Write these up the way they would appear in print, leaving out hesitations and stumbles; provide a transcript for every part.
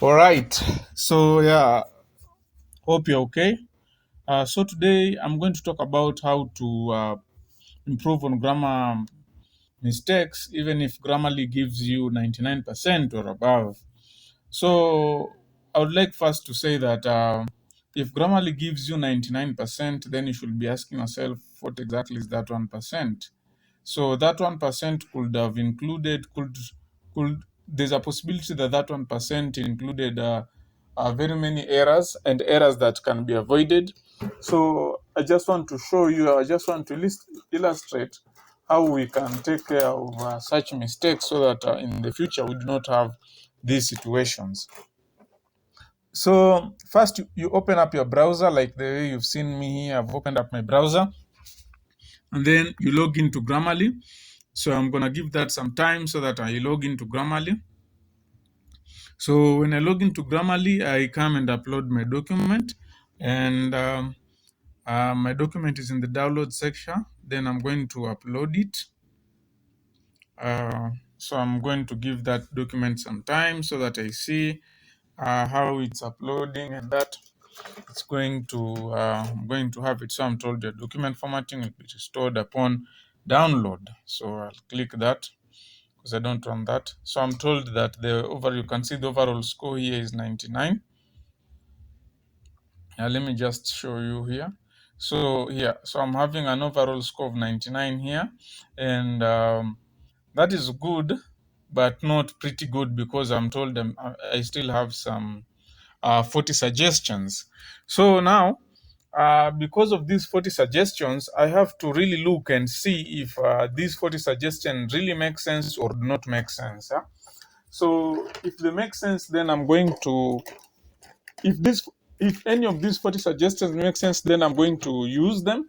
All right. So yeah, hope you're okay. So today I'm going to talk about how to improve on grammar mistakes, even if Grammarly gives you 99% or above. So I would like first to say that if Grammarly gives you 99%, then you should be asking yourself, what exactly is that 1%? So that 1% could have included, could there's a possibility that that 1% included very many errors and errors that can be avoided. So I just want to show you, I just want to illustrate how we can take care of such mistakes so that in the future we do not have these situations. So first you open up your browser like the way you've seen me here. I've opened up my browser and then you log into Grammarly. So I'm going to give that some time so that I log into Grammarly. So when I log into Grammarly, I come and upload my document, and my document is in the download section. Then I'm going to upload it. So I'm going to give that document some time so that I see how it's uploading and that it's going to, I'm going to have it. So I'm told the document formatting will be restored upon download. So I'll click that because I don't want that. So I'm told that you can see the overall score here is 99. Let me just show you here. So I'm having an overall score of 99 here, and that is good, but not pretty good because I'm told I still have some 40 suggestions. So now, because of these 40 suggestions, I have to really look and see if these 40 suggestions really make sense or do not make sense. So if they make sense, then I'm going to, if any of these 40 suggestions make sense, then I'm going to use them.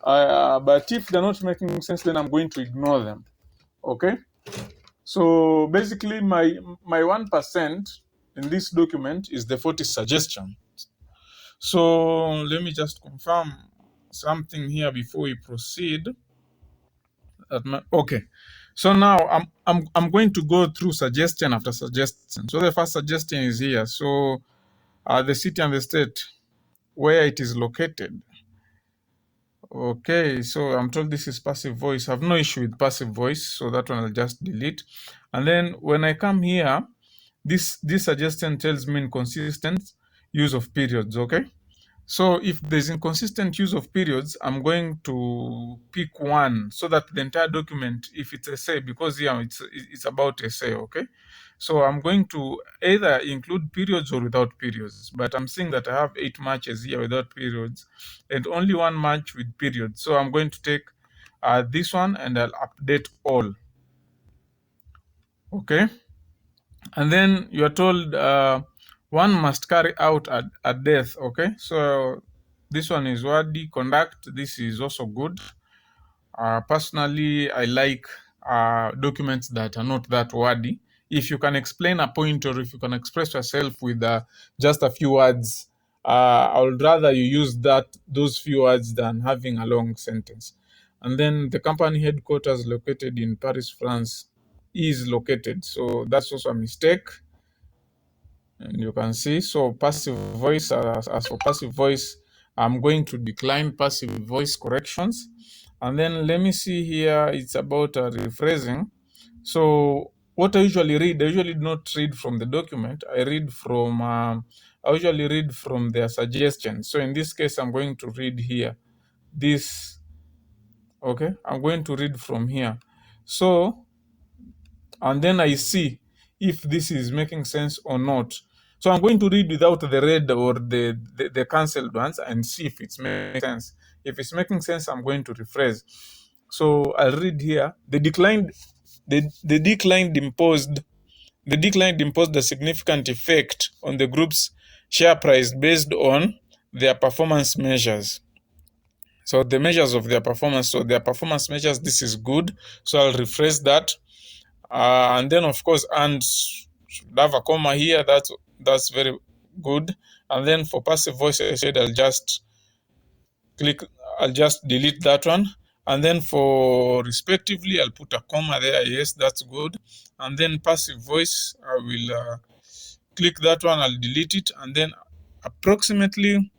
But if they're not making sense, then I'm going to ignore them. Okay. So basically, my 1% in this document is the 40 suggestion. So let me just confirm something here before we proceed. Okay. So now I'm going to go through suggestion after suggestion. So the first suggestion is here. So the city and the state where it is located. Okay, so I'm told this is passive voice. I have no issue with passive voice, so that one I'll just delete. And then when I come here, this suggestion tells me inconsistent use of periods. Okay, so if there's inconsistent use of periods, I'm going to pick one so that the entire document, if it's essay, because here it's about essay, okay? So I'm going to either include periods or without periods, but I'm seeing that I have 8 matches here without periods and only 1 match with periods. So I'm going to take this one and I'll update all, okay? And then you're told one must carry out a death, okay? So this one is wordy conduct. This is also good. Personally, I like documents that are not that wordy. If you can explain a point or if you can express yourself with just a few words, I would rather you use those few words than having a long sentence. And then the company headquarters located in Paris, France is located. So that's also a mistake. And you can see, so passive voice, as for passive voice, I'm going to decline passive voice corrections. And then let me see here, it's about rephrasing. So what I usually read, I usually do not read from the document. I usually read from their suggestions. So in this case, I'm going to read here. Okay, I'm going to read from here. So, and then I see if this is making sense or not. So I'm going to read without the red or the cancelled ones and see if it's making sense. If it's making sense, I'm going to rephrase. So I'll read here. The decline imposed a significant effect on the group's share price based on their performance measures. So the measures of their performance. So their performance measures, this is good. So I'll rephrase that. And then of course, and should have a comma here. That's very good. And then for passive voice, I said I'll just delete that one. And then for respectively, I'll put a comma there. Yes, that's good. And then passive voice, I will click that one, I'll delete it, and then approximately,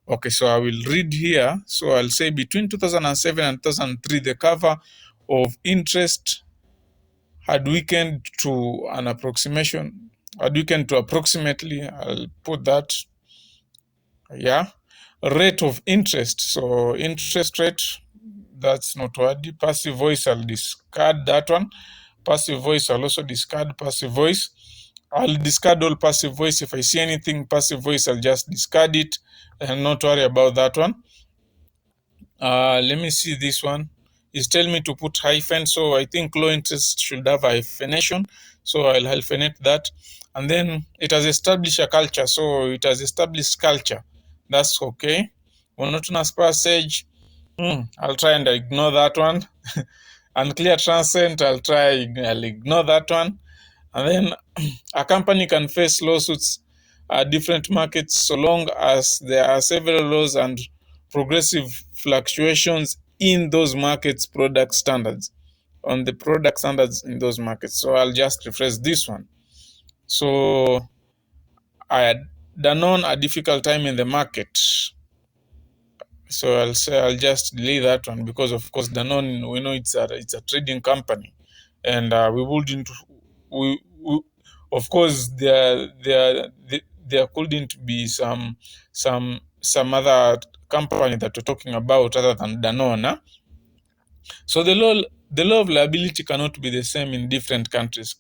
okay, so I will read here. So I'll say between 2007 and 2003, the cover of interest had weakened to an approximation, had weakened to approximately, I'll put that, yeah, rate of interest. So interest rate, that's noteworthy. Passive voice, I'll discard that one. Passive voice, I'll also discard passive voice. I'll discard all passive voice. If I see anything passive voice, I'll just discard it and not worry about that one. Let me see this one. It's telling me to put hyphen, so I think low interest should have a hyphenation. So I'll hyphenate that. And then it has established a culture, so it has established culture. That's okay. Monotonous passage, I'll try and ignore that one. Unclear transient, I'll ignore that one. And then a company can face lawsuits at different markets so long as there are several laws and progressive fluctuations in those markets' product standards, on the product standards in those markets. So I'll just rephrase this one. So I had Danone a difficult time in the market. So I'll say I'll just delete that one because of course Danone, we know it's a trading company, and we wouldn't we of course there couldn't be some other company that we're talking about other than Danone. Huh? So the law of liability cannot be the same in different countries.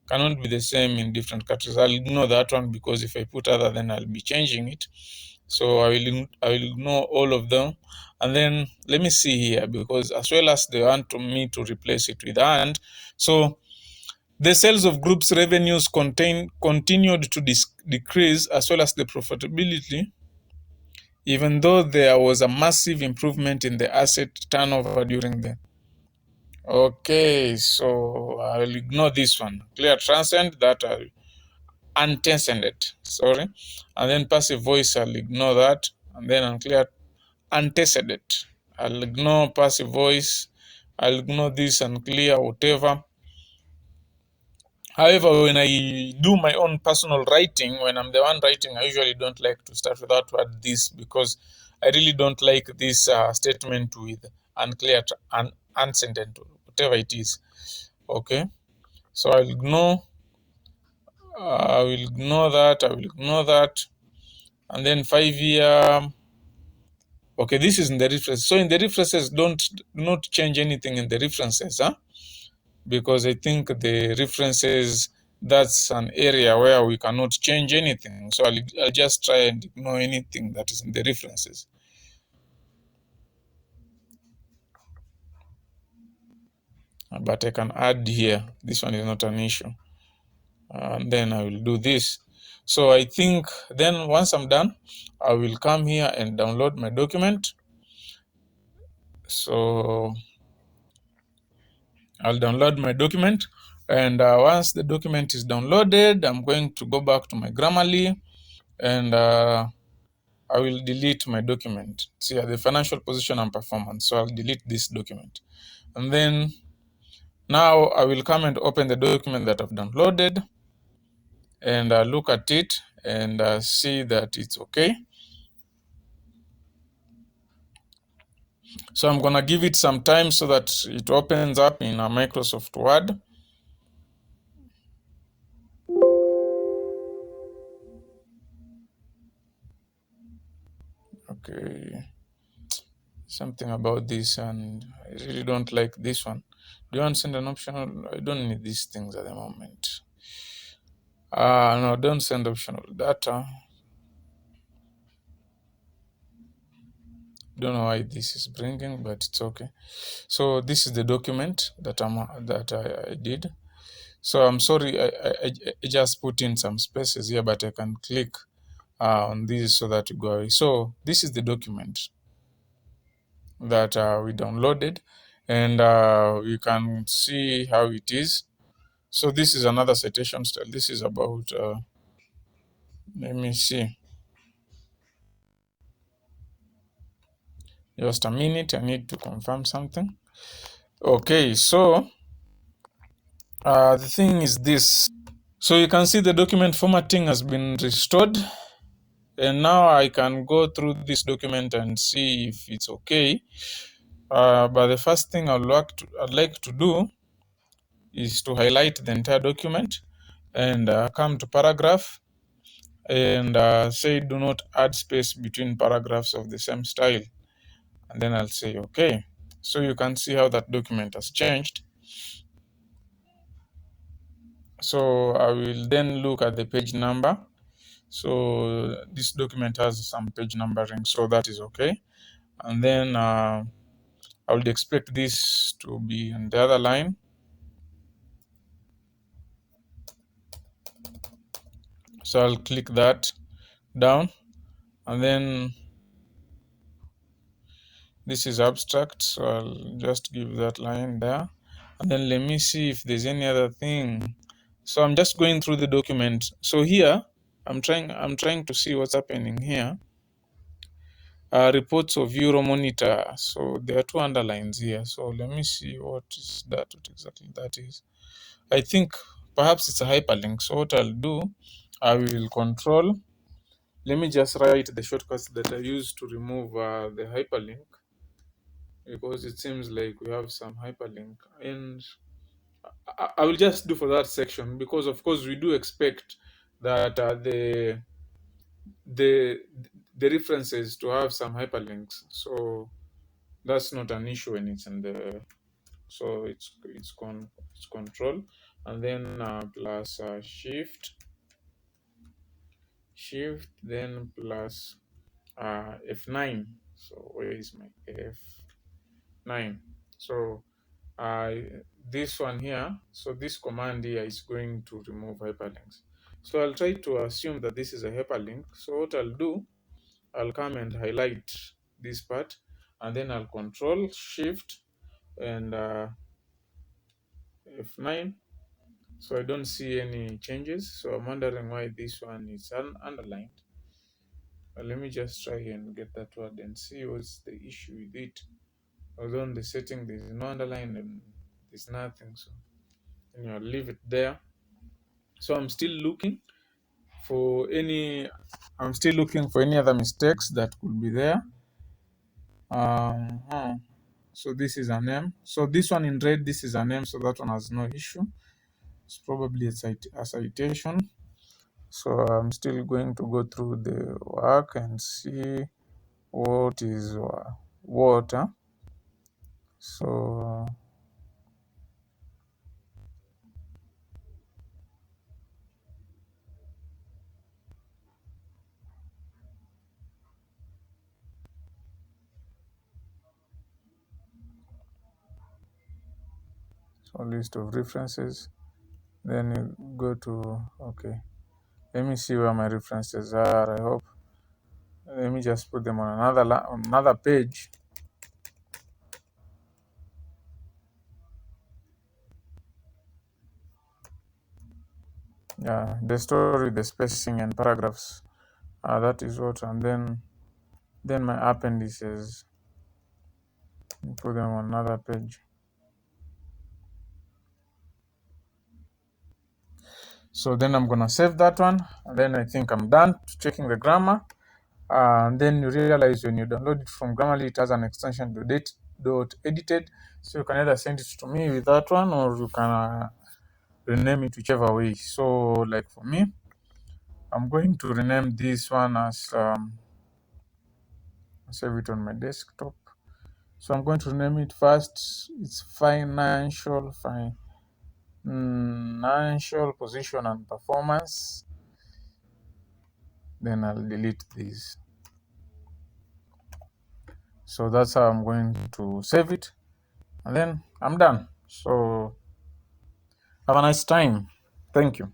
Cannot be the same in different countries. I'll ignore that one because if I put other, then I'll be changing it. So I will ignore all of them. And then let me see here, because as well as they want me to replace it with and. So the sales of groups revenues continued to decrease, as well as the profitability, even though there was a massive improvement in the asset turnover during the. Okay, so I'll ignore this one. Clear transcend, that antecedent, sorry. And then passive voice, I'll ignore that. And then unclear antecedent, I'll ignore passive voice. I'll ignore this unclear, whatever. However, when I do my own personal writing, when I'm the one writing, I usually don't like to start with that word this, because I really don't like this statement with unclear, antecedent, whatever it is. Okay, so I'll ignore. I will ignore that. I will ignore that. And then 5 year. Okay, this is in the references. So in the references, do not change anything in the references, huh? Because I think the references, that's an area where we cannot change anything. So I'll just try and ignore anything that is in the references. But I can add here. This one is not an issue. And then I will do this. So I think then once I'm done, I will come here and download my document. So I'll download my document, and once the document is downloaded, I'm going to go back to my Grammarly, and I will delete my document. See, the financial position and performance. So I'll delete this document, and then now I will come and open the document that I've downloaded, and look at it and see that it's okay. So I'm gonna give it some time so that it opens up in a Microsoft Word. Okay, something about this, and I really don't like this one. Do you want to send an optional? I don't need these things at the moment. No, don't send optional data. Don't know why this is bringing, but it's okay. So this is the document that I did. So I'm sorry, I just put in some spaces here, but I can click on this so that you go away. So this is the document that we downloaded, and you can see how it is. So this is another citation style. This is about, let me see. Just a minute, I need to confirm something. Okay, so the thing is this. So you can see the document formatting has been restored. And now I can go through this document and see if it's okay. But the first thing I'd like to do is to highlight the entire document and come to paragraph and say do not add space between paragraphs of the same style. And then I'll say okay. So you can see how that document has changed. So I will then look at the page number. So this document has some page numbering, so that is okay. And then I would expect this to be on the other line. So I'll click that down, and then this is abstract, so I'll just give that line there. And then let me see if there's any other thing. So I'm just going through the document. So here I'm trying to see what's happening here. Reports of Euromonitor. So there are two underlines here. So let me see what is that, what exactly that is. I think perhaps it's a hyperlink. So what I'll do, I will control. Let me just write the shortcuts that I use to remove the hyperlink, because it seems like we have some hyperlink, and I will just do for that section, because of course we do expect that the the references to have some hyperlinks. So that's not an issue when it's in the, so it's control, and then plus shift then plus F9. So where is my F9? So this one here, so this command here is going to remove hyperlinks. So I'll try to assume that this is a hyperlink. So what I'll do, I'll come and highlight this part, and then I'll control shift and F9. So I don't see any changes. So I'm wondering why this one is underlined. But let me just try and get that word and see what's the issue with it. Although in the setting there's no underline and there's nothing, so I'll leave it there. So I'm still looking for any other mistakes that could be there. So this is an M. So this one in red, this is an M, so that one has no issue. It's probably a citation. So I'm still going to go through the work and see what is what. So list of references. Then you go to, okay, let me see where my references are. I hope, let me just put them on another page. Yeah, the story, the spacing and paragraphs, that is what. And then my appendices, put them on another page. So then I'm gonna save that one, and then I think I'm done checking the grammar. And then you realize when you download it from Grammarly, it has an extension .edited, so you can either send it to me with that one, or you can rename it whichever way. So like for me, I'm going to rename this one as save it on my desktop. So I'm going to rename it first. It's financial position and performance. Then I'll delete these. So that's how I'm going to save it, and then I'm done. So have a nice time. Thank you.